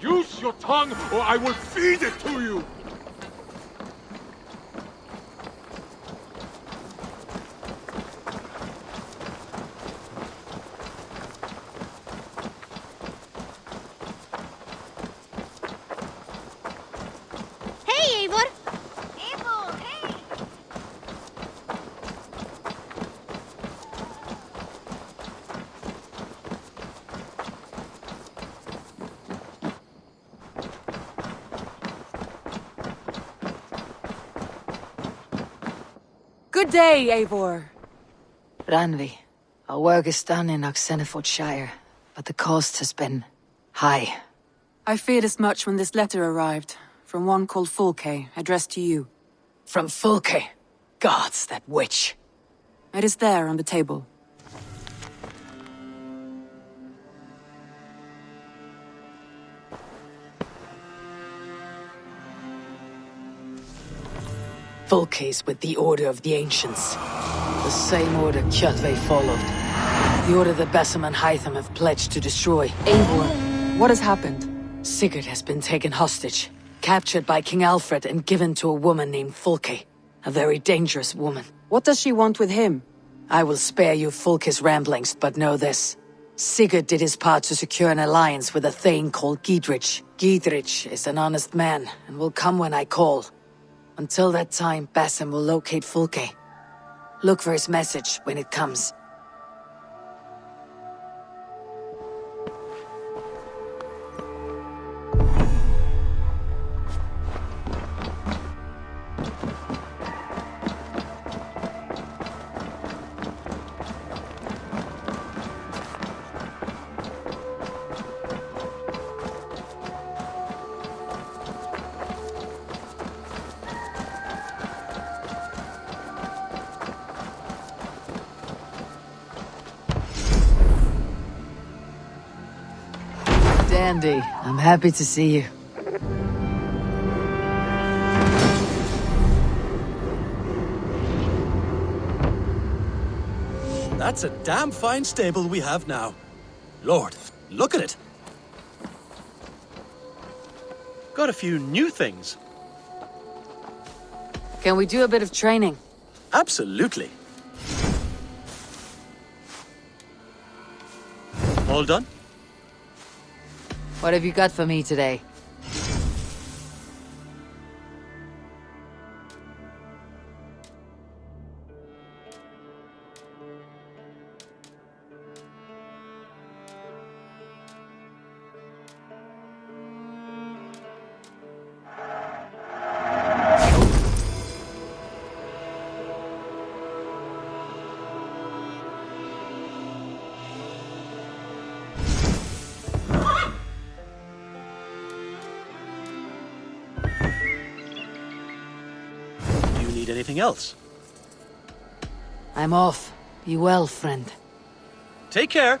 Use your tongue, or I will feed it to you! Hey, Eivor! Eivor, hey! Good day, Eivor. Ranvi, our work is done in Oxenefordscire, but the cost has been high. I feared as much when this letter arrived, from one called Fulke, addressed to you. From Fulke? Gods, that witch. It is there on the table. Fulke's with the Order of the Ancients. The same order Kjotve followed. The order that Bessem and Hytham have pledged to destroy. Eivor, what has happened? Sigurd has been taken hostage, captured by King Aelfred and given to a woman named Fulke. A very dangerous woman. What does she want with him? I will spare you Fulke's ramblings, but know this. Sigurd did his part to secure an alliance with a thane called Gidrich. Gidrich is an honest man, and will come when I call. Until that time, Bassam will locate Fulke. Look for his message when it comes. Dandy, I'm happy to see you. That's a damn fine stable we have now. Lord, look at it. Got a few new things. Can we do a bit of training? Absolutely. All done? What have you got for me today? Anything else? I'm off. Be well, friend. Take care.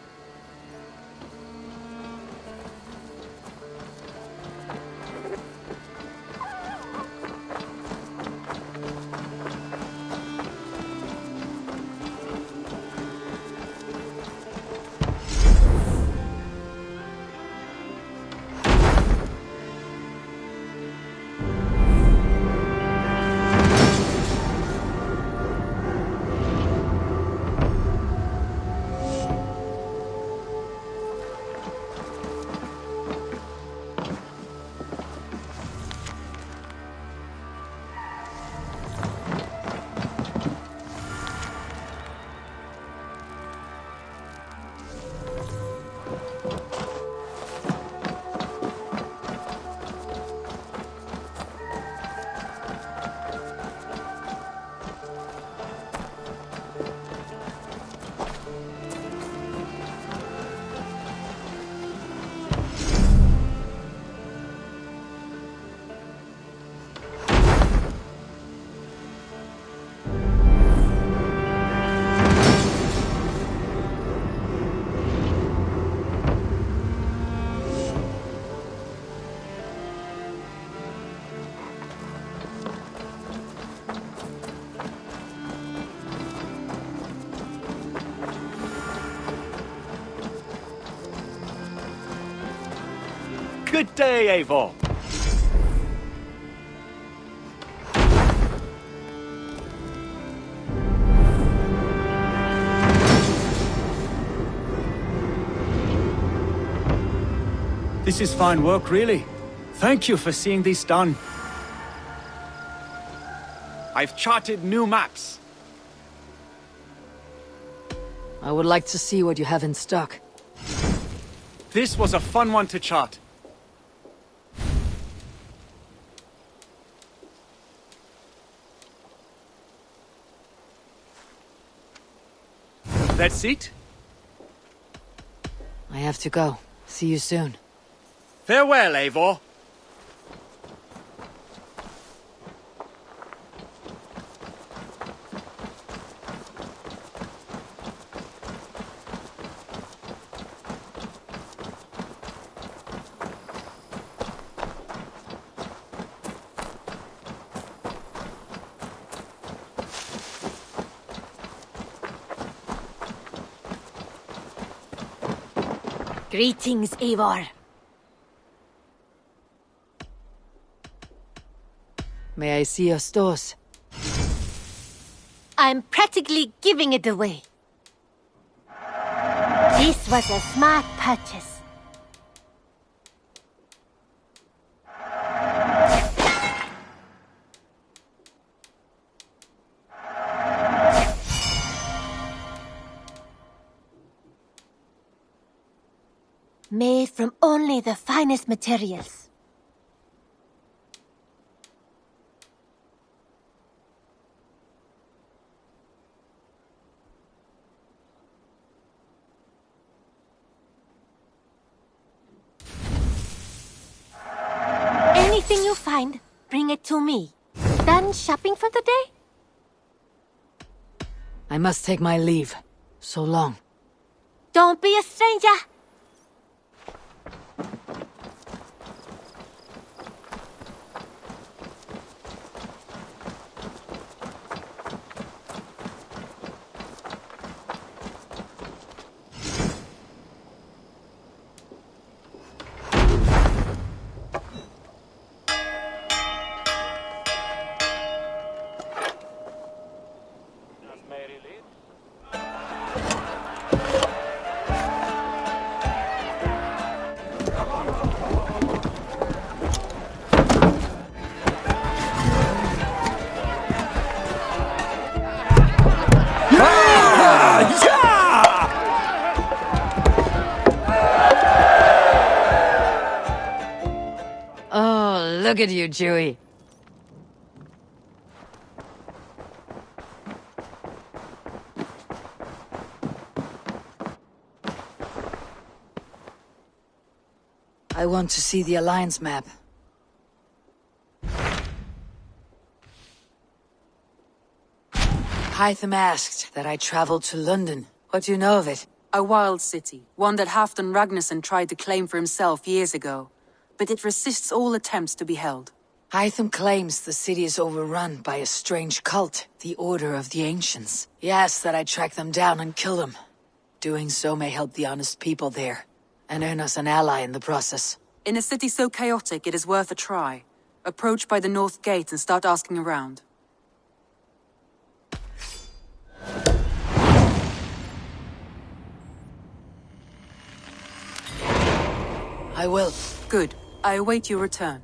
Good day, Eivor. This is fine work, really. Thank you for seeing this done. I've charted new maps. I would like to see what you have in stock. This was a fun one to chart. That's it? I have to go. See you soon. Farewell, Eivor. Greetings, Eivor. May I see your stores? I'm practically giving it away. This was a smart purchase. Made from only the finest materials. Anything you find, bring it to me. Done shopping for the day? I must take my leave. So long. Don't be a stranger. Oh, look at you, Dewey. I want to see the Alliance map. Hytham asked that I travel to London. What do you know of it? A wild city, one that Halfdan Ragnarsson tried to claim for himself years ago. But it resists all attempts to be held. Hytham claims the city is overrun by a strange cult, the Order of the Ancients. He asks that I track them down and kill them. Doing so may help the honest people there, and earn us an ally in the process. In a city so chaotic, it is worth a try. Approach by the North Gate and start asking around. I will. Good. I await your return.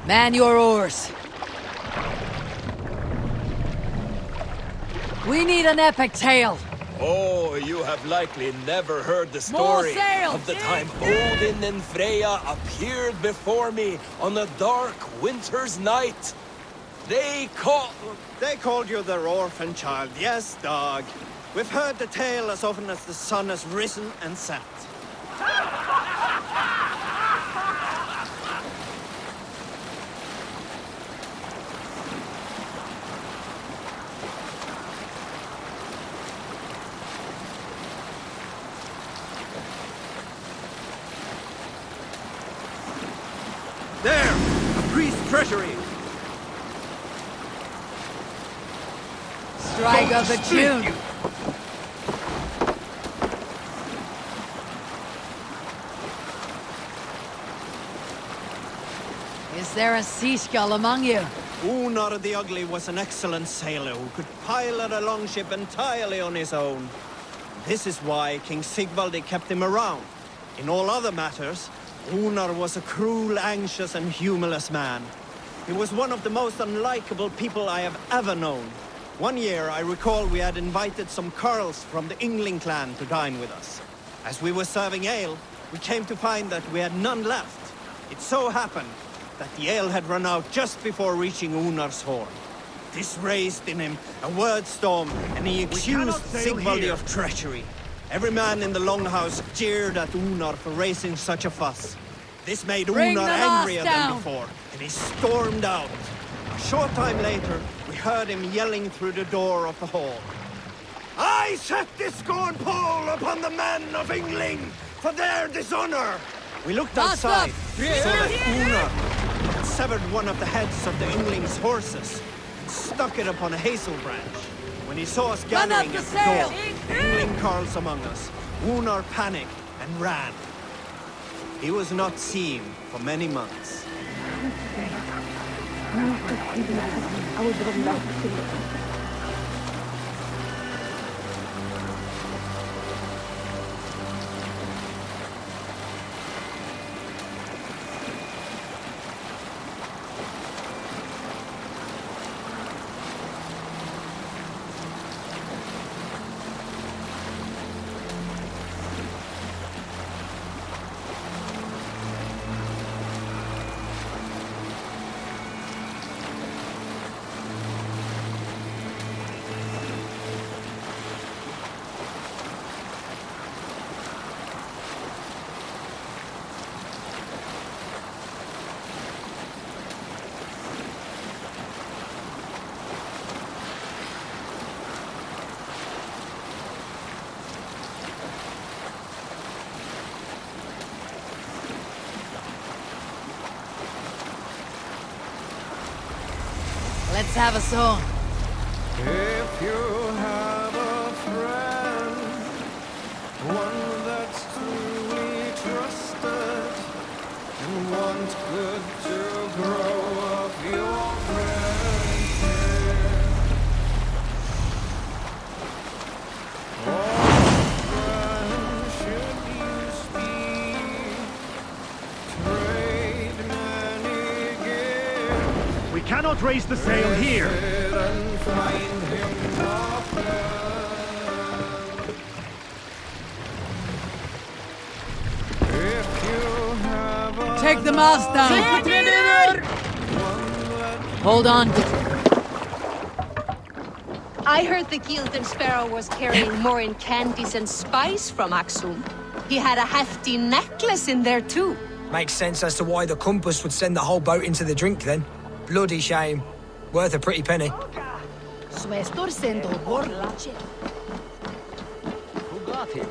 Man your oars. We need an epic tale. Oh, you have likely never heard the story sail! of the time Odin and Freya appeared before me on a dark winter's night. They called you their orphan child, yes, dog. We've heard the tale as often as the sun has risen and set. There! A priest's treasury! Strike of the tune! Is there a seaskull among you? Unar the Ugly was an excellent sailor who could pilot a longship entirely on his own. This is why King Sigvaldi kept him around. In all other matters, Unar was a cruel, anxious, and humorless man. He was one of the most unlikable people I have ever known. One year, I recall we had invited some Carls from the Yngling clan to dine with us. As we were serving ale, we came to find that we had none left. It so happened that the ale had run out just before reaching Unar's horn. This raised in him a word storm, and he accused Sigvaldi of treachery. Every man in the longhouse jeered at Unar for raising such a fuss. This made Unar angrier than before, and he stormed out. A short time later, we heard him yelling through the door of the hall. I set this scorn pole upon the men of Yngling for their dishonor! We looked outside, saw that Unar had severed one of the heads of the Yngling's horses and stuck it upon a hazel branch. When he saw us gathering at the door, the Yngling Carls among us, Unar panicked and ran. He was not seen for many months. Let's have a song. If you have a friend, one that's truly trusted, and want good to grow up your friendship, what friend should you speak? Trade many gifts. We cannot raise the sail here. And find him a friend. If you have a Take the mast down! Hold on. I heard the Gilded Sparrow was carrying more in candies and spice from Axum. He had a hefty necklace in there too. Makes sense as to why the compass would send the whole boat into the drink then. Bloody shame. Worth a pretty penny. Who got him?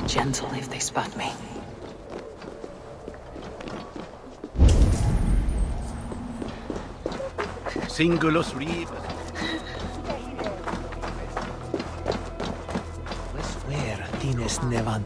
gentle if they spot me. Singulus Reeve. Where Dines Nevan?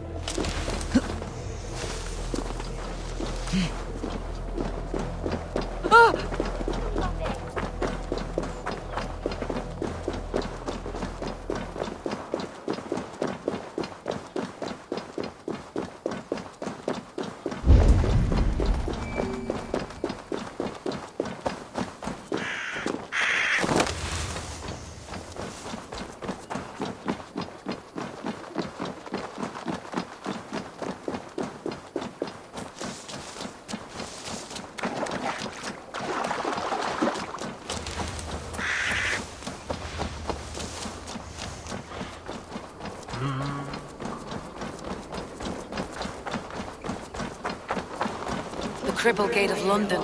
The Cripple Gate of London.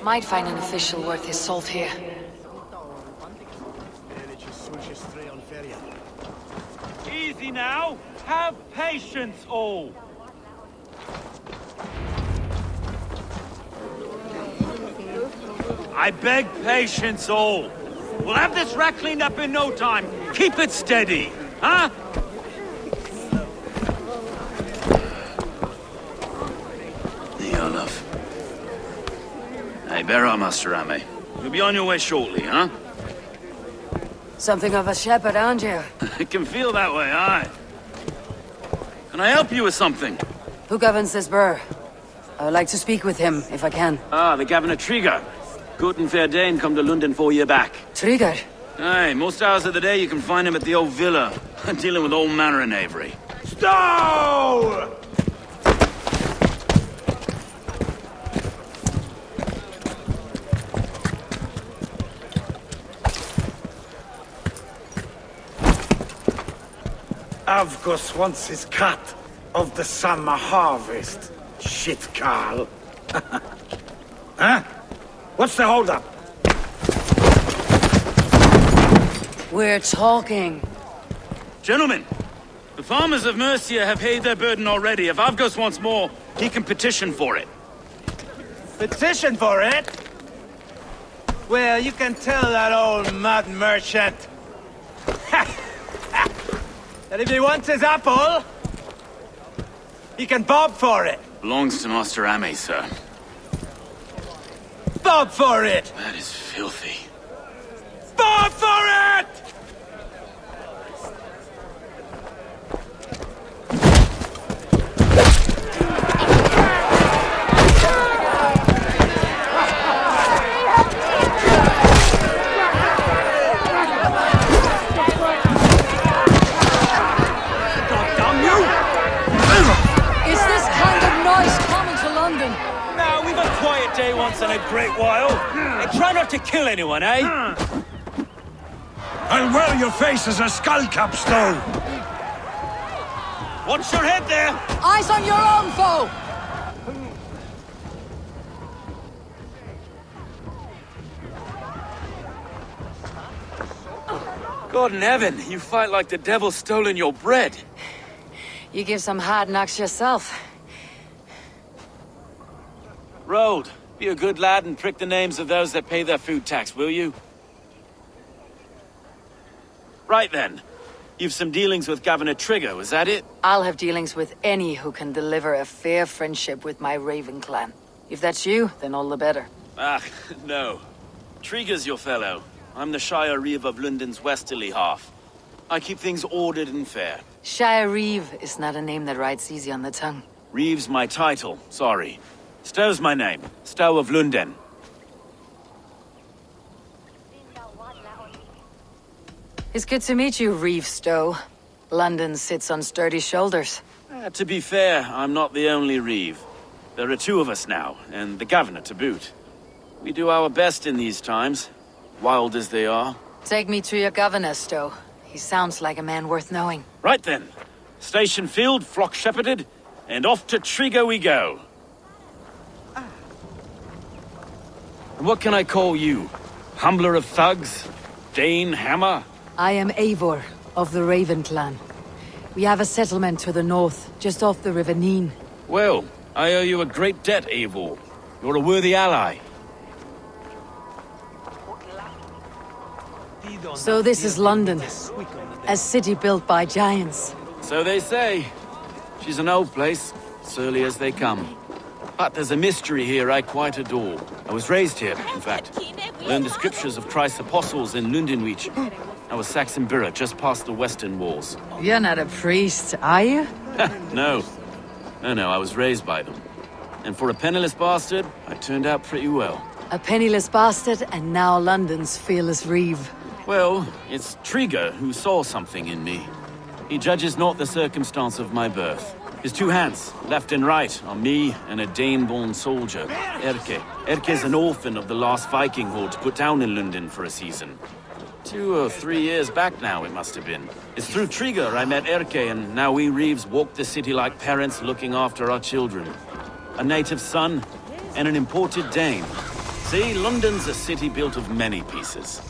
Might find an official worth his salt here. Easy now. Have patience, all. I beg patience, all. We'll have this wreck cleaned up in no time. Keep it steady, huh? Olaf. Hey, bear up, Master Ame. You'll be on your way shortly, huh? Something of a shepherd, aren't you? It can feel that way, aye. Can I help you with something? Who governs this burr? I would like to speak with him, if I can. Ah, the Governor Trigger. Good and fair Dane come to London 4 year back. Trigger? Aye, most hours of the day you can find him at the old villa, dealing with all manner in Avery. Stow! Avgus wants his cut of the summer harvest. Shit, Carl. Huh? What's the holdup? We're talking. Gentlemen, the farmers of Mercia have paid their burden already. If Avgus wants more, he can petition for it. Petition for it? Well, you can tell that old mud merchant that if he wants his apple, he can bob for it. Belongs to Master Ame, sir. Bob for it! That is filthy. Bob for it! Day once in a great while. And try not to kill anyone, eh? I'll wear your face as a skull cap, Stow. Watch your head there! Eyes on your own foe! God in heaven, you fight like the devil's stolen your bread. You give some hard knocks yourself. Road, be a good lad and prick the names of those that pay their food tax, will you? Right then. You've some dealings with Governor Trigger, was that it? I'll have dealings with any who can deliver a fair friendship with my Raven clan. If that's you, then all the better. Ah, no. Trigger's your fellow. I'm the Shire Reeve of London's westerly half. I keep things ordered and fair. Shire Reeve is not a name that rides easy on the tongue. Reeve's my title, sorry. Stow's my name. Stow of London. It's good to meet you, Reeve Stow. London sits on sturdy shoulders. To be fair, I'm not the only Reeve. There are two of us now, and the Governor to boot. We do our best in these times, wild as they are. Take me to your Governor, Stow. He sounds like a man worth knowing. Right then. Station filled, flock shepherded, and off to Trigger we go. And what can I call you? Humbler of thugs? Dane Hammer? I am Eivor, of the Raven clan. We have a settlement to the north, just off the River Nene. Well, I owe you a great debt, Eivor. You're a worthy ally. So this is London. A city built by giants. So they say. She's an old place, surly as they come. But there's a mystery here I quite adore. I was raised here, in fact. Learned the scriptures of Christ's apostles in Lundenwich. I was Saxon borough just past the western walls. You're not a priest, are you? No. No, I was raised by them. And for a penniless bastard, I turned out pretty well. A penniless bastard, and now London's fearless reeve. Well, it's Treeger who saw something in me. He judges not the circumstance of my birth. His two hands, left and right, are me and a Dane-born soldier, Erke. Erke's an orphan of the last Viking horde put down in London for a season. 2 or 3 years back now, it must have been. It's through Treeger I met Erke, and now we Reeves walk the city like parents looking after our children. A native son, and an imported Dane. See, London's a city built of many pieces.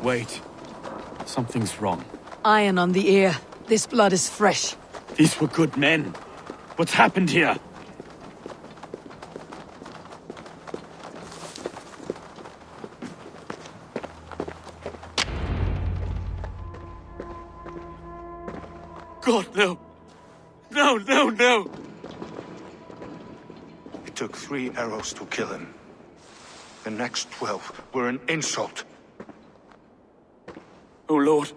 Wait. Something's wrong. Iron on the ear. This blood is fresh. These were good men. What's happened here? God, no. No. It took 3 arrows to kill him. The next 12 were an insult. O Lord,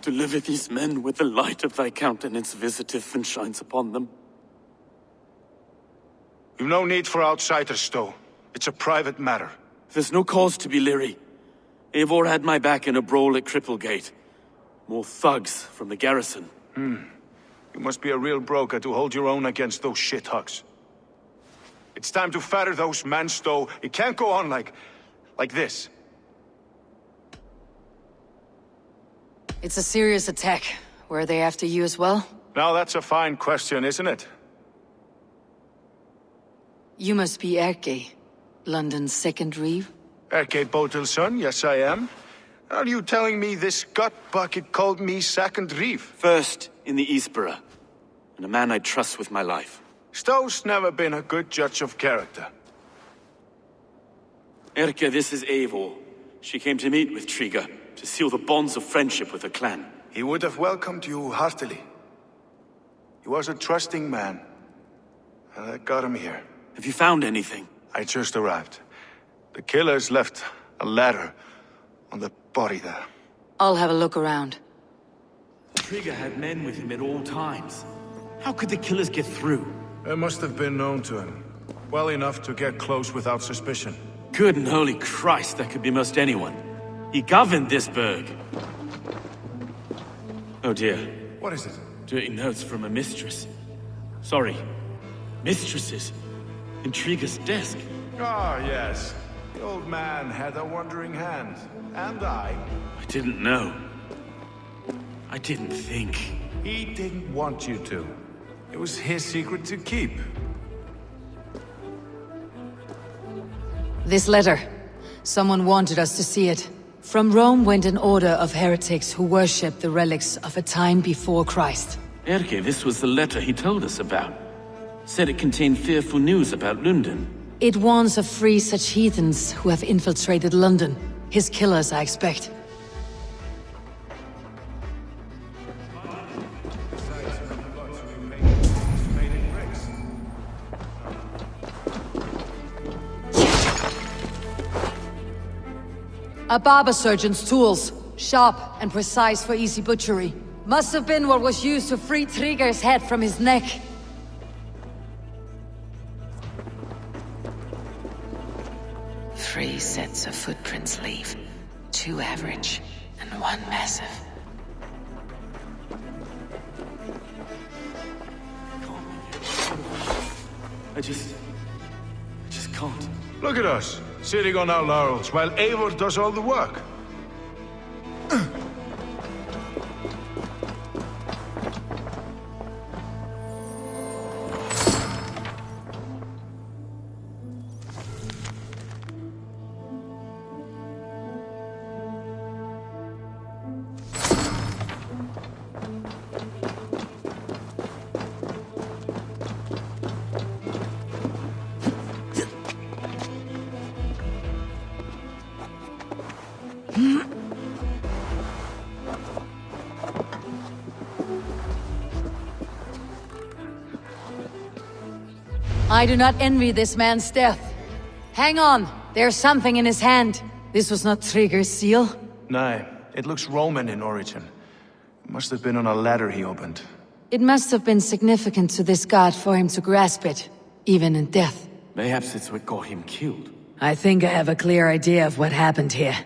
deliver these men with the light of thy countenance visiteth and shines upon them. You've no need for outsiders, though. It's a private matter. There's no cause to be leery. Eivor had my back in a brawl at Cripplegate. More thugs from the garrison. You must be a real broker to hold your own against those shithugs. It's time to fetter those men, though. It can't go on like this. It's a serious attack. Were they after you as well? Now that's a fine question, isn't it? You must be Erke, London's second reeve? Erke Botelson, yes I am. Are you telling me this gut bucket called me second reeve? First in the Eastborough, and a man I trust with my life. Stowe's never been a good judge of character. Erke, this is Eivor. She came to meet with Treeger, to seal the bonds of friendship with her clan. He would have welcomed you heartily. He was a trusting man, and I got him here. Have you found anything? I just arrived. The killers left a ladder on the body there. I'll have a look around. Treeger had men with him at all times. How could the killers get through? They must have been known to him. Well enough to get close without suspicion. Good and holy Christ, that could be most anyone. He governed this burg. Oh dear. What is it? Dirty notes from a mistress. Sorry. Mistresses. In Treeger's desk. Ah, yes. The old man had a wandering hand. And I didn't know. I didn't think. He didn't want you to. It was his secret to keep. This letter. Someone wanted us to see it. From Rome went an order of heretics who worshipped the relics of a time before Christ. Erke, this was the letter he told us about. Said it contained fearful news about London. It warns of 3 such heathens who have infiltrated London. His killers, I expect. A barber surgeon's tools. Sharp and precise for easy butchery. Must have been what was used to free Treeger's head from his neck. Three sets of footprints leave. 2 average, and 1 massive. I just can't. Look at us, sitting on our laurels while Eivor does all the work. I do not envy this man's death. Hang on, there's something in his hand. This was not Trigger's seal. No, it looks Roman in origin. It must have been on a ladder he opened. It must have been significant to this god for him to grasp it, even in death. Perhaps it's what got him killed. I think I have a clear idea of what happened here.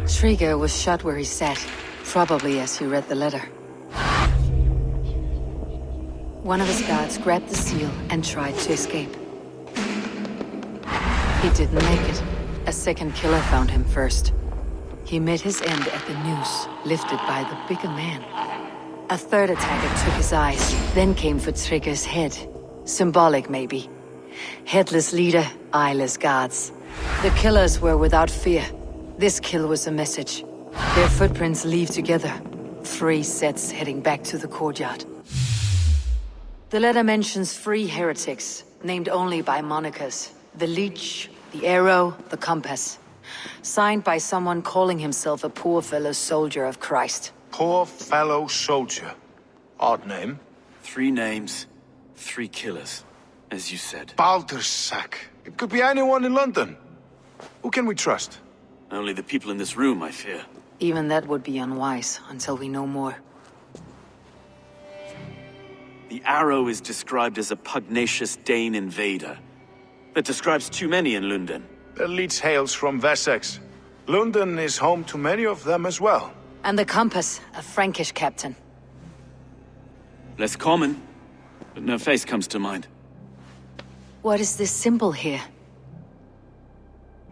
Trigger was shot where he sat, probably as he read the letter. One of his guards grabbed the seal and tried to escape. He didn't make it. A second killer found him first. He met his end at the noose, lifted by the bigger man. A third attacker took his eyes, then came for Trigger's head. Symbolic, maybe. Headless leader, eyeless guards. The killers were without fear. This kill was a message. Their footprints leave together. 3 sets heading back to the courtyard. The letter mentions 3 heretics, named only by monikers. The Leech, the Arrow, the Compass. Signed by someone calling himself a poor fellow soldier of Christ. Poor fellow soldier. Odd name. 3 names, 3 killers, as you said. Baldersack. It could be anyone in London. Who can we trust? Only the people in this room, I fear. Even that would be unwise, until we know more. The Arrow is described as a pugnacious Dane invader. That describes too many in London. The Leech hails from Wessex. London is home to many of them as well. And the Compass, a Frankish captain. Less common, but no face comes to mind. What is this symbol here?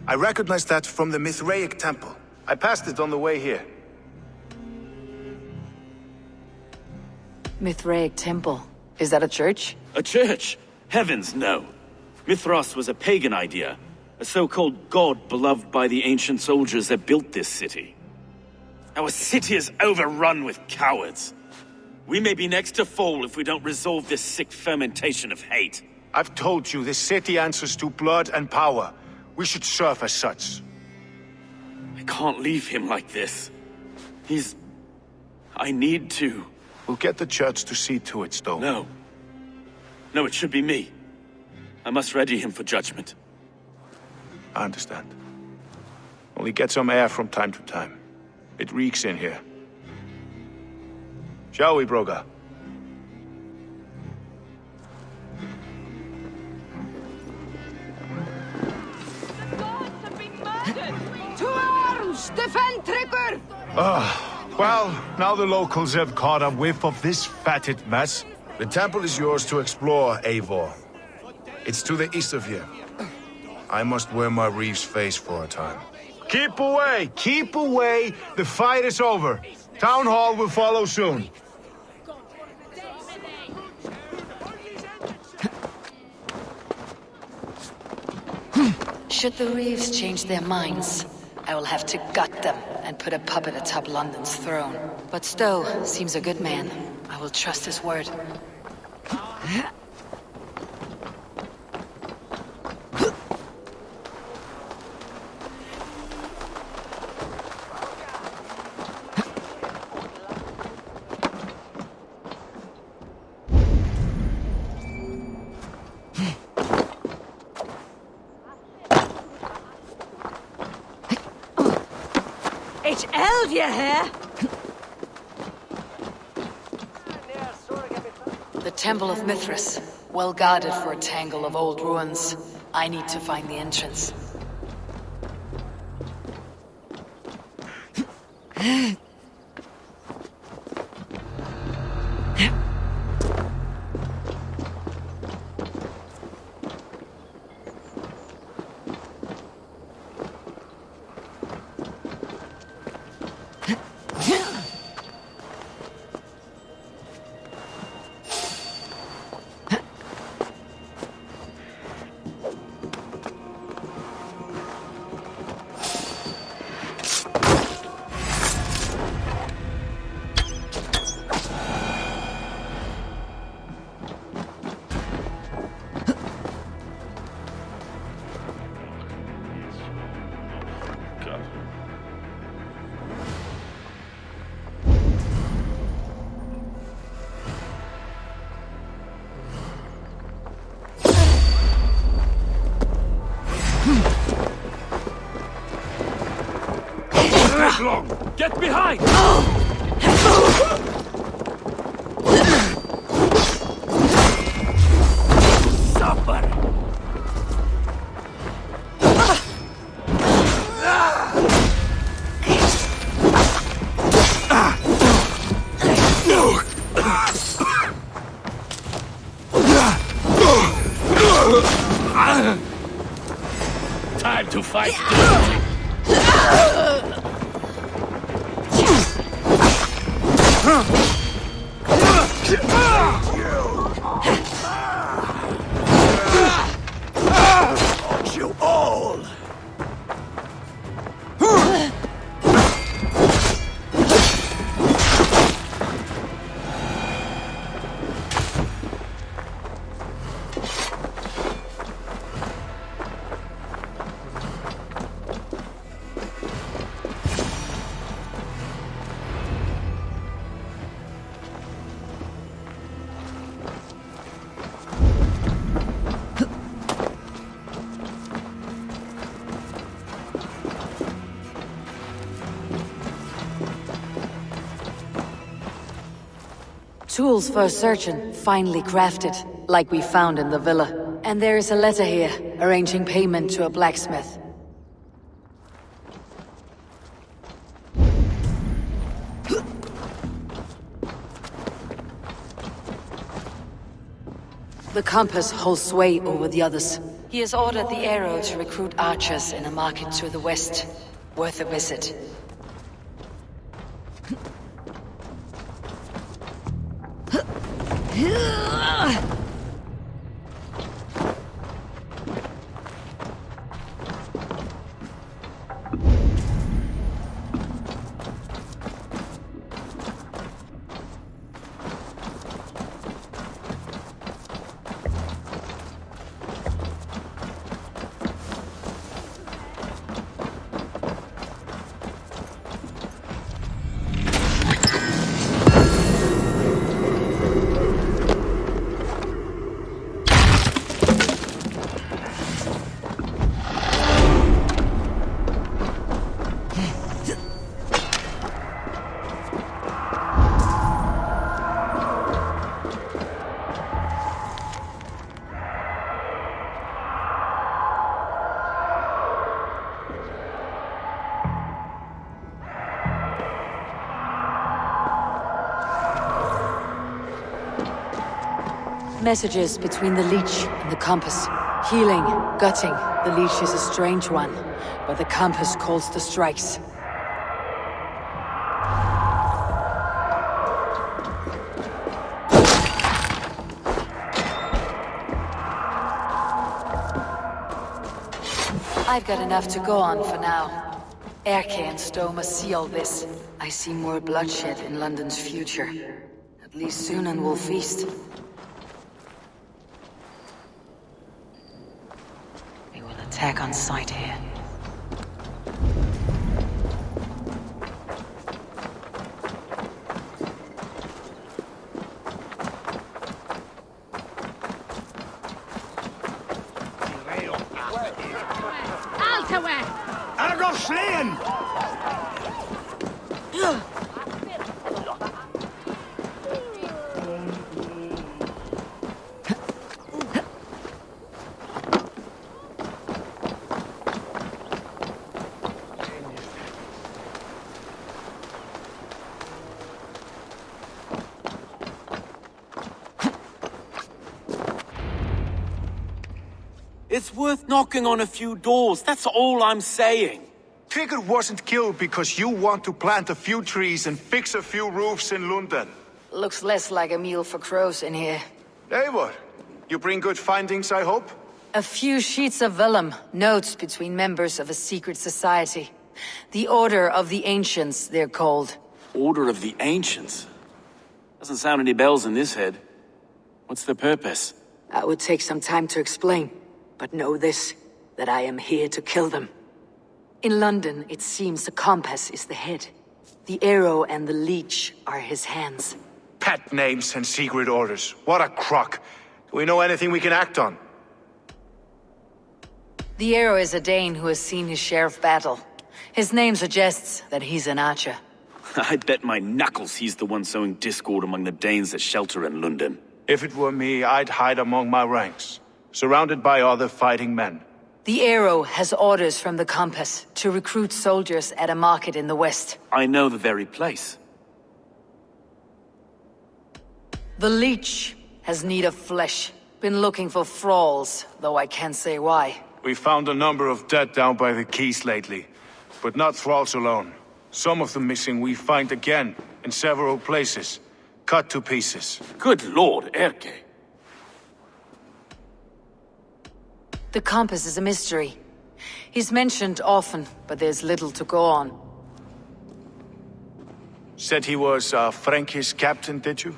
I recognize that from the Mithraic temple. I passed it on the way here. Mithraic temple. Is that a church? A church? Heavens, no. Mithras was a pagan idea. A so-called god beloved by the ancient soldiers that built this city. Our city is overrun with cowards. We may be next to fall if we don't resolve this sick fermentation of hate. I've told you, this city answers to blood and power. We should serve as such. I can't leave him like this. I need to. We'll get the church to see to it, Stowe. No. No, it should be me. I must ready him for judgment. I understand. Only get some air from time to time. It reeks in here. Shall we, Broga? To arms! Defend Trigger! Well, now the locals have caught a whiff of this fatted mess. The temple is yours to explore, Eivor. It's to the east of here. I must wear my Reeve's face for a time. Keep away! Keep away! The fight is over. Town Hall will follow soon. Should the Reeves change their minds, I will have to gut them and put a puppet atop London's throne. But Stowe seems a good man. I will trust his word. It's Eldia here! The Temple of Mithras, well guarded for a tangle of old ruins. I need to find the entrance. long. Get behind! Suffer! Time to fight. You all! Tools for searching, finely crafted, like we found in the villa. And there is a letter here, arranging payment to a blacksmith. The compass holds sway over the others. He has ordered the arrow to recruit archers in a market to the west. Worth a visit. Messages between the leech and the compass. Healing, gutting. The leech is a strange one, but the compass calls the strikes. I've got enough to go on for now. Erke and Stowe must see all this. I see more bloodshed in London's future. At least Sunan will feast. We will attack on sight here. It's worth knocking on a few doors, that's all I'm saying. Trigger wasn't killed because you want to plant a few trees and fix a few roofs in London. Looks less like a meal for crows in here. Eivor, you bring good findings, I hope? A few sheets of vellum, notes between members of a secret society. The Order of the Ancients, they're called. Order of the Ancients? Doesn't sound any bells in this head. What's the purpose? That would take some time to explain. But know this, that I am here to kill them. In London, it seems the compass is the head. The arrow and the leech are his hands. Pet names and secret orders. What a crock. Do we know anything we can act on? The arrow is a Dane who has seen his share of battle. His name suggests that he's an archer. I'd bet my knuckles he's the one sowing discord among the Danes that shelter in London. If it were me, I'd hide among my ranks, surrounded by other fighting men. The Arrow has orders from the Compass to recruit soldiers at a market in the west. I know the very place. The Leech has need of flesh. Been looking for thralls, though I can't say why. We found a number of dead down by the quays lately, but not thralls alone. Some of the missing we find again, in several places, cut to pieces. Good lord, Erke. The Compass is a mystery. He's mentioned often, but there's little to go on. Said he was a Frankish captain, did you?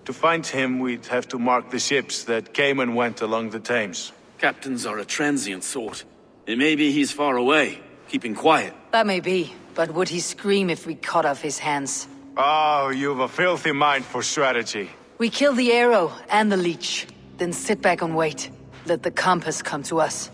To find him, we'd have to mark the ships that came and went along the Thames. Captains are a transient sort. It may be he's far away, keeping quiet. That may be, but would he scream if we cut off his hands? Oh, you've a filthy mind for strategy. We kill the Arrow and the Leech, then sit back and wait. Let the Compass come to us.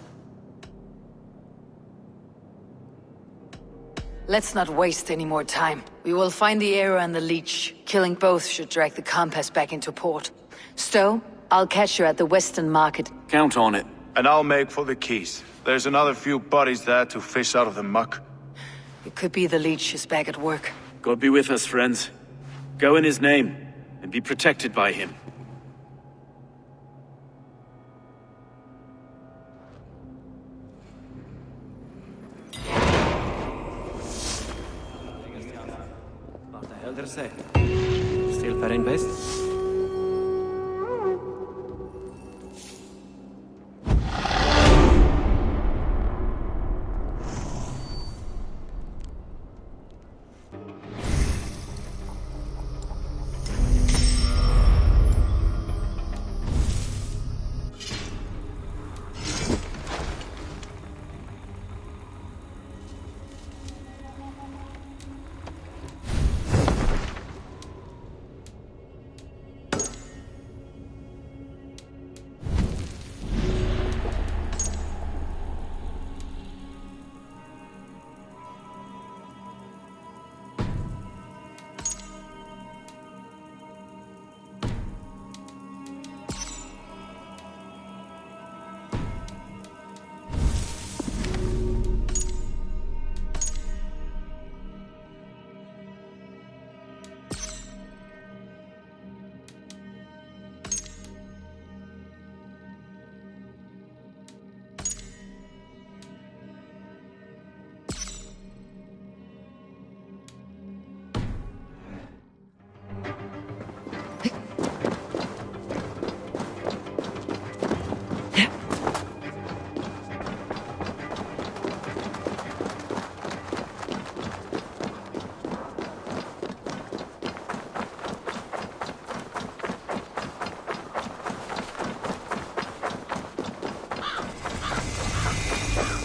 Let's not waste any more time. We will find the Arrow and the Leech. Killing both should drag the Compass back into port. Stowe, I'll catch you at the Western Market. Count on it. And I'll make for the quays. There's another few bodies there to fish out of the muck. It could be the Leech is back at work. God be with us, friends. Go in his name, and be protected by him. Still very best.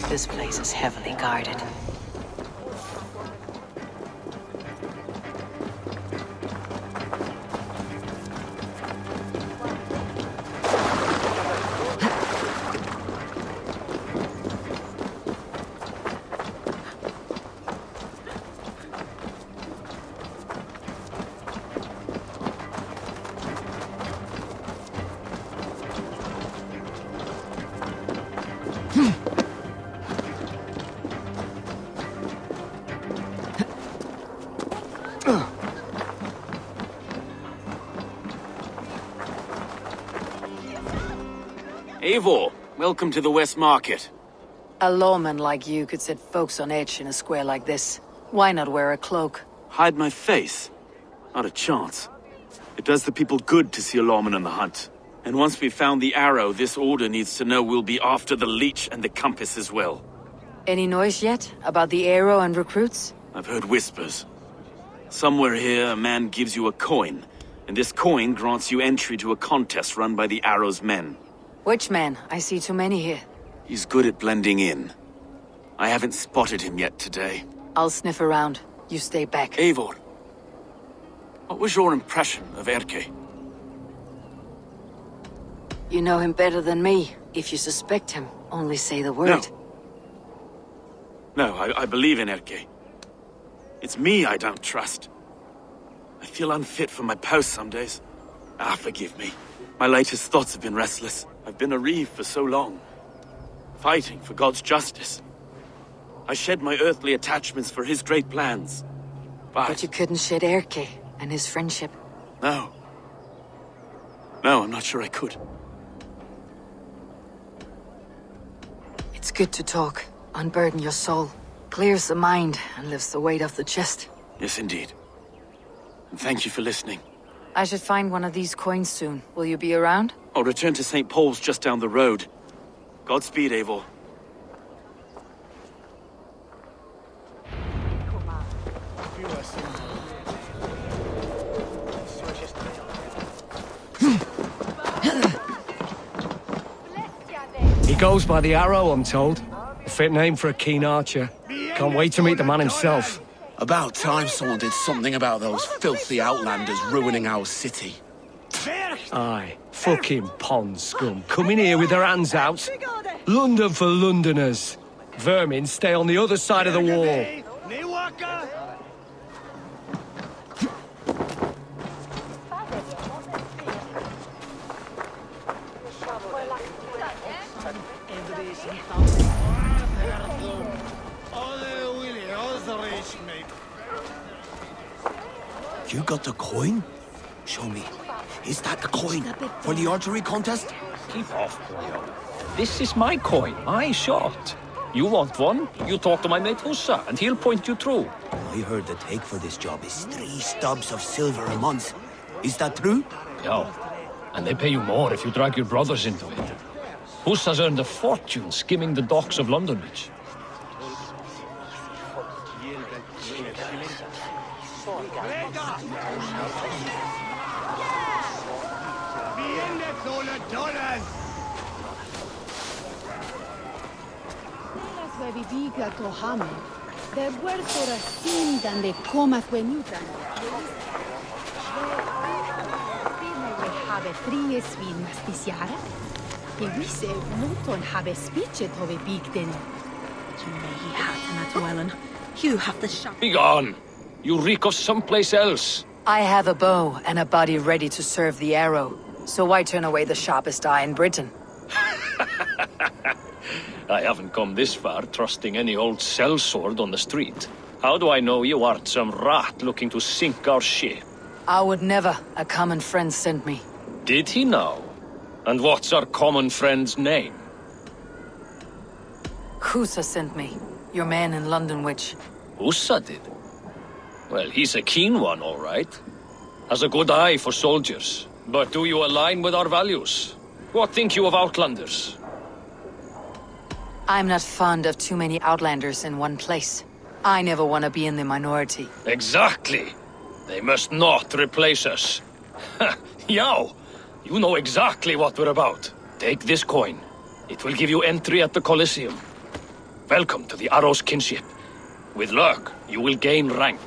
This place is heavily guarded. Eivor, welcome to the West Market. A lawman like you could set folks on edge in a square like this. Why not wear a cloak? Hide my face? Not a chance. It does the people good to see a lawman on the hunt. And once we've found the Arrow, this order needs to know we'll be after the Leech and the Compass as well. Any noise yet about the Arrow and recruits? I've heard whispers. Somewhere here, a man gives you a coin, and this coin grants you entry to a contest run by the Arrow's men. Which man? I see too many here. He's good at blending in. I haven't spotted him yet today. I'll sniff around. You stay back. Eivor, what was your impression of Erke? You know him better than me. If you suspect him, only say the word. No. No, I believe in Erke. It's me I don't trust. I feel unfit for my post some days. Forgive me. My latest thoughts have been restless. I've been a reeve for so long, fighting for God's justice. I shed my earthly attachments for his great plans. But you couldn't shed Erke and his friendship. No. No, I'm not sure I could. It's good to talk. Unburden your soul. Clears the mind and lifts the weight off the chest. Yes, indeed. And thank you for listening. I should find one of these coins soon. Will you be around? I'll return to St. Paul's just down the road. Godspeed, Eivor. He goes by the Arrow, I'm told. A fit name for a keen archer. Can't wait to meet the man himself. About time someone did something about those filthy outlanders ruining our city. Aye, fucking pond scum. Coming here with their hands out. London for Londoners. Vermin stay on the other side of the wall. You got the coin? Show me. Is that the coin for the archery contest? Keep off, boyo. This is my coin. I shot. You want one? You talk to my mate Hussa, and he'll point you through. I heard the take for this job is 3 stubs of silver a month. Is that true? Yeah. And they pay you more if you drag your brothers into it. Hussa's earned a fortune skimming the docks of London Beach. You have the shot. Be gone! You reek of someplace else. I have a bow and a body ready to serve the arrow. So why turn away the sharpest eye in Britain? I haven't come this far trusting any old sellsword on the street. How do I know you aren't some rat looking to sink our ship? I would never. A common friend sent me. Did he now? And what's our common friend's name? Husa sent me. Your man in London Witch. Husa did? Well, he's a keen one, all right. Has a good eye for soldiers. But do you align with our values? What think you of Outlanders? I'm not fond of too many Outlanders in one place. I never want to be in the minority. Exactly. They must not replace us. Yow! You know exactly what we're about. Take this coin. It will give you entry at the Colosseum. Welcome to the Arrow's kinship. With luck, you will gain rank.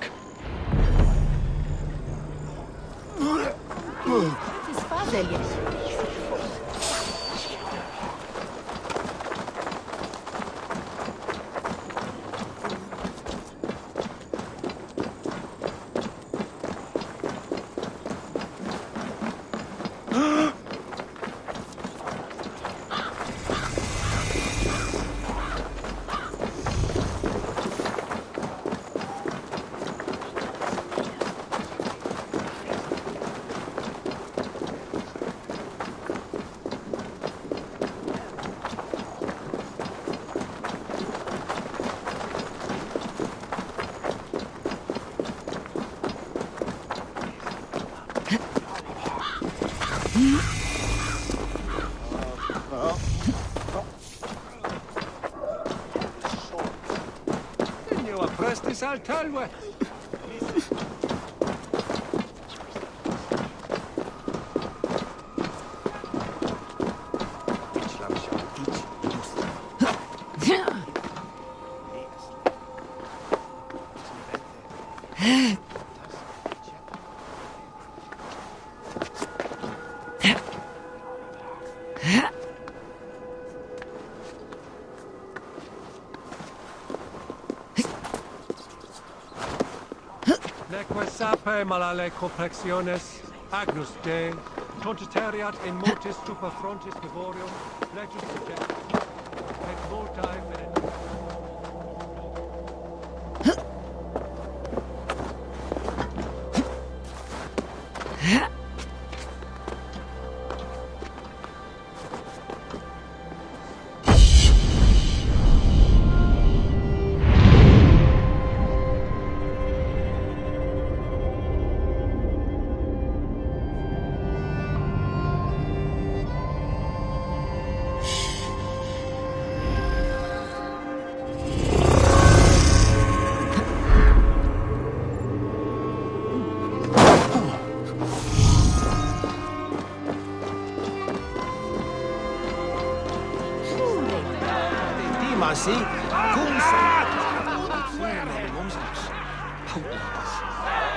Carpe malale complexiones, Agnus Dei, Tontitariat in mortis super frontis vivorium, letus subject, et multae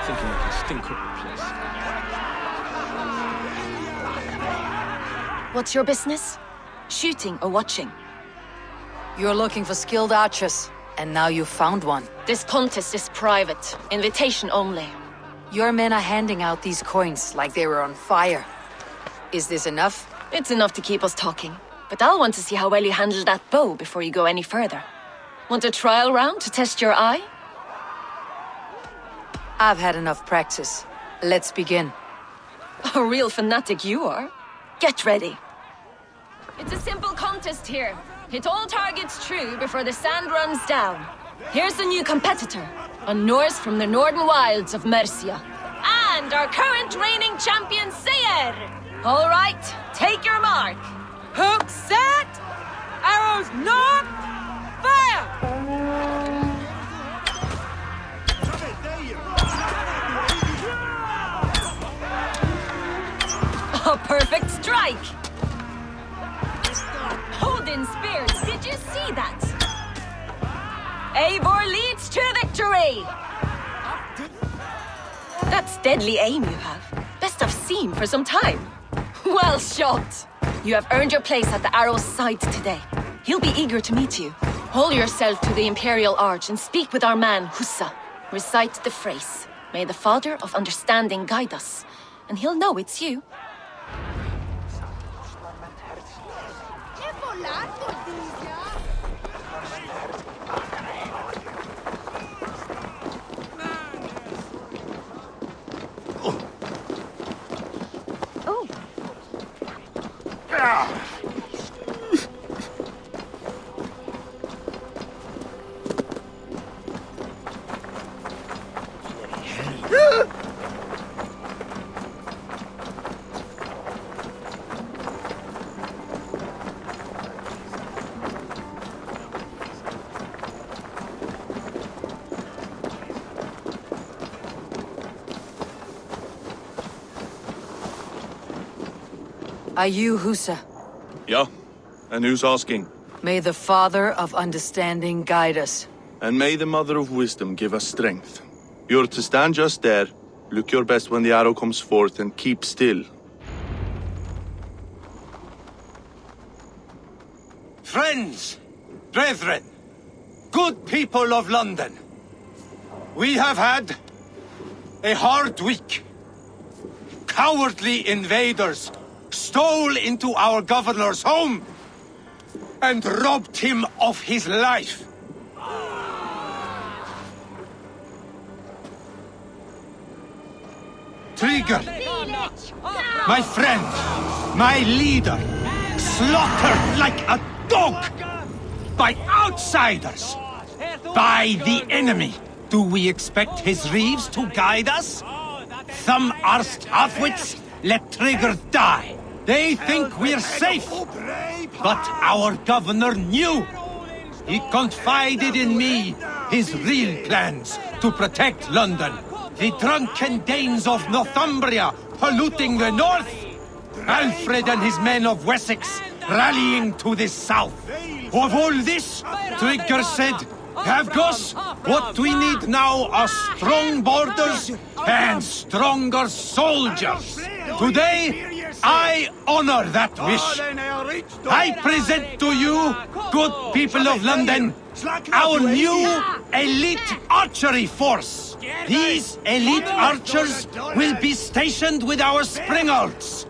Thinking I can stink up the place. What's your business? Shooting or watching? You're looking for skilled archers, and now you found one. This contest is private. Invitation only. Your men are handing out these coins like they were on fire. Is this enough? It's enough to keep us talking. But I'll want to see how well you handle that bow before you go any further. Want a trial round to test your eye? I've had enough practice. Let's begin. A real fanatic you are. Get ready. It's a simple contest here. Hit all targets true before the sand runs down. Here's the new competitor, a Norse from the northern wilds of Mercia. And our current reigning champion, Sayer! All right, take your mark. Hook set! Arrows knocked! Fire! A perfect strike! Holding spears, did you see that? Eivor leads to victory! That's deadly aim you have. Best I've seen for some time. Well shot! You have earned your place at the arrow's side today. He'll be eager to meet you. Hold yourself to the Imperial Arch and speak with our man, Hussa. Recite the phrase, "May the Father of Understanding guide us," and he'll know it's you. Are you Hussa? Yeah. And who's asking? May the Father of Understanding guide us. And may the Mother of Wisdom give us strength. You're to stand just there, look your best when the arrow comes forth, and keep still. Friends, brethren, good people of London, we have had a hard week. Cowardly invaders stole into our governor's home and robbed him of his life. Trigger, my friend, my leader, slaughtered like a dog by outsiders, by the enemy. Do we expect his reeves to guide us? Some arsed halfwits let Trigger die. They think we're safe. But our governor knew. He confided in me his real plans to protect London. The drunken Danes of Northumbria polluting the north. Aelfred and his men of Wessex rallying to the south. Of all this, Trigger said, Havgos, what we need now are strong borders and stronger soldiers. Today, I honor that wish. I present to you, good people of London, our new elite archery force. These elite archers will be stationed with our springald's,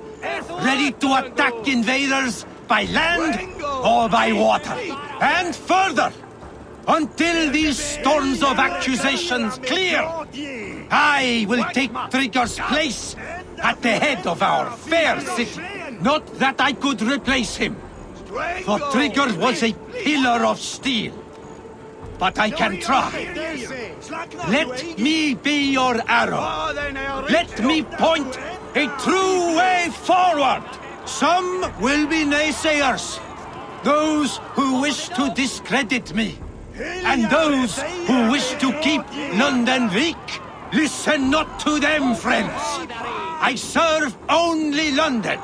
ready to attack invaders by land or by water. And further, until these storms of accusations clear, I will take Trigger's place at the head of our fair city. Not that I could replace him, for Trigger was a pillar of steel. But I can try. Let me be your arrow. Let me point a true way forward. Some will be naysayers, those who wish to discredit me, and those who wish to keep London weak. Listen not to them, friends. I serve only London.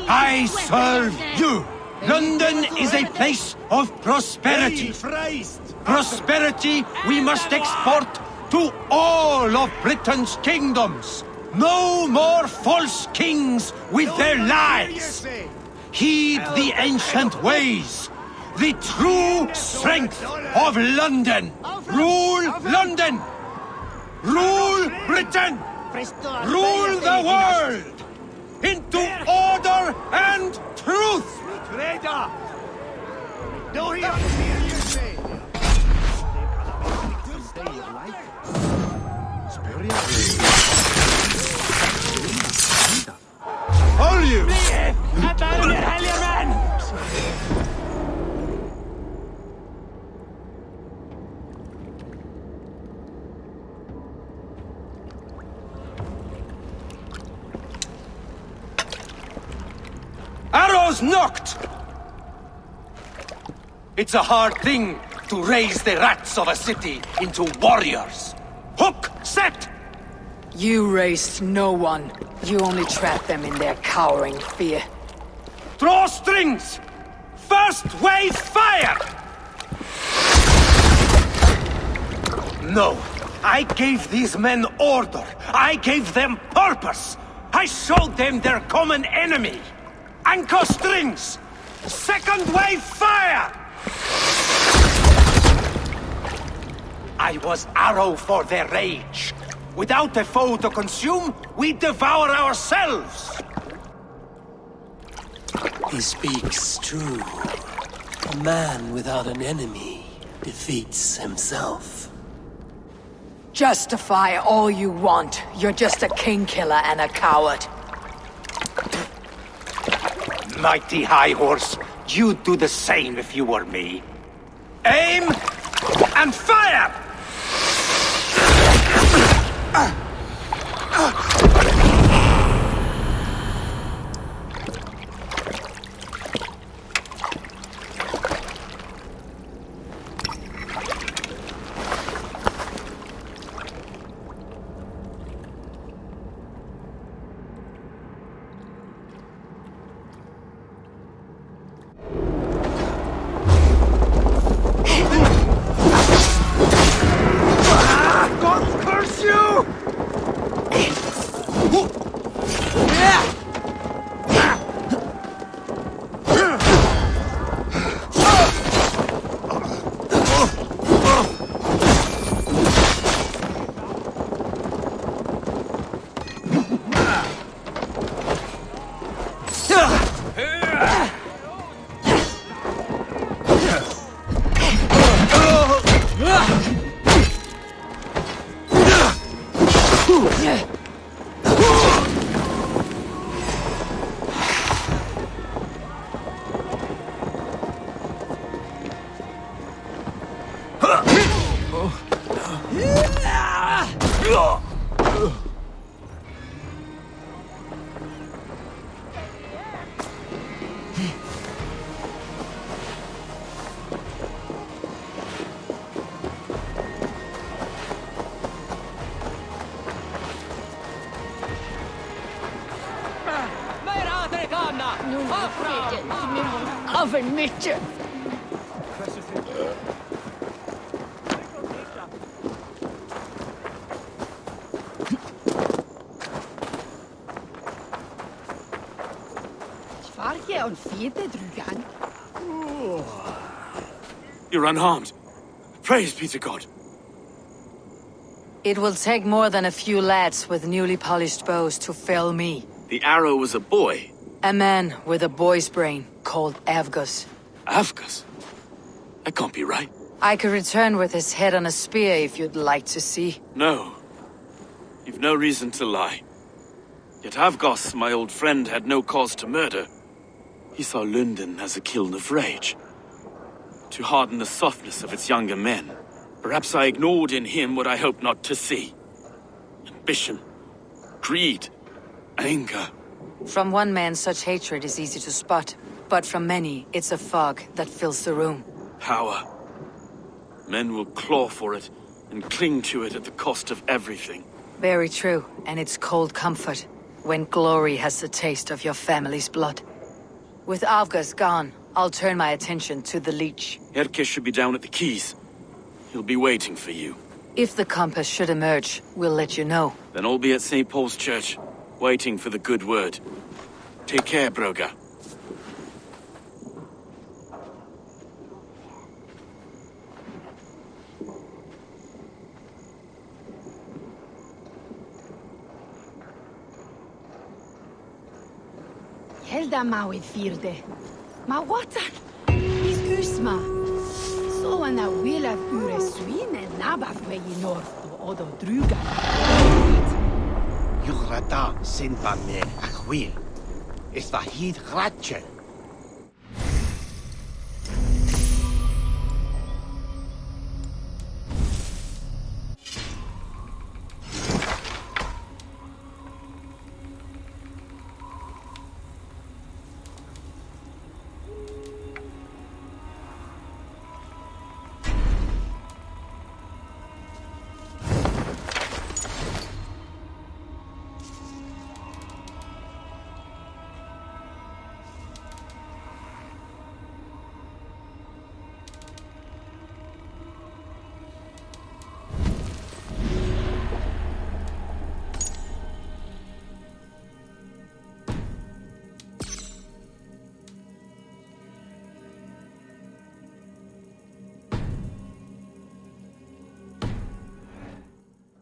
I serve you. London is a place of prosperity. Prosperity we must export to all of Britain's kingdoms. No more false kings with their lies. Heed the ancient ways. The true strength of London. Rule London. Rule Britain. Rule the world into order and truth. Are you? Arrows knocked! It's a hard thing to raise the rats of a city into warriors. Hook set! You raised no one. You only trapped them in their cowering fear. Draw strings! First wave fire! No, I gave these men order. I gave them purpose. I showed them their common enemy. Anchor strings! Second wave fire! I was arrow for their rage. Without a foe to consume, we devour ourselves. He speaks true. A man without an enemy defeats himself. Justify all you want. You're just a king killer and a coward. Mighty High Horse, you'd do the same if you were me. Aim and fire! Oven Mitchell. You're unharmed. Praise be to God. It will take more than a few lads with newly polished bows to fell me. The arrow was a boy. A man with a boy's brain, called Avgus. Avgus? That can't be right. I could return with his head on a spear if you'd like to see. No. You've no reason to lie. Yet Avgos, my old friend, had no cause to murder. He saw London as a kiln of rage. To harden the softness of its younger men. Perhaps I ignored in him what I hoped not to see. Ambition. Greed. Anger. From one man, such hatred is easy to spot. But from many, it's a fog that fills the room. Power. Men will claw for it, and cling to it at the cost of everything. Very true, and it's cold comfort, when glory has the taste of your family's blood. With Avgus gone, I'll turn my attention to the Leech. Erke should be down at the quays. He'll be waiting for you. If the compass should emerge, we'll let you know. Then I'll be at St. Paul's Church, waiting for the good word. Take care, Broga. Helda mawid firde. Ma watan. Is gusma. So an a will of ure swin and nabaf me in north of odo druga. Jurata sin van me achwil. Is the heat ratje.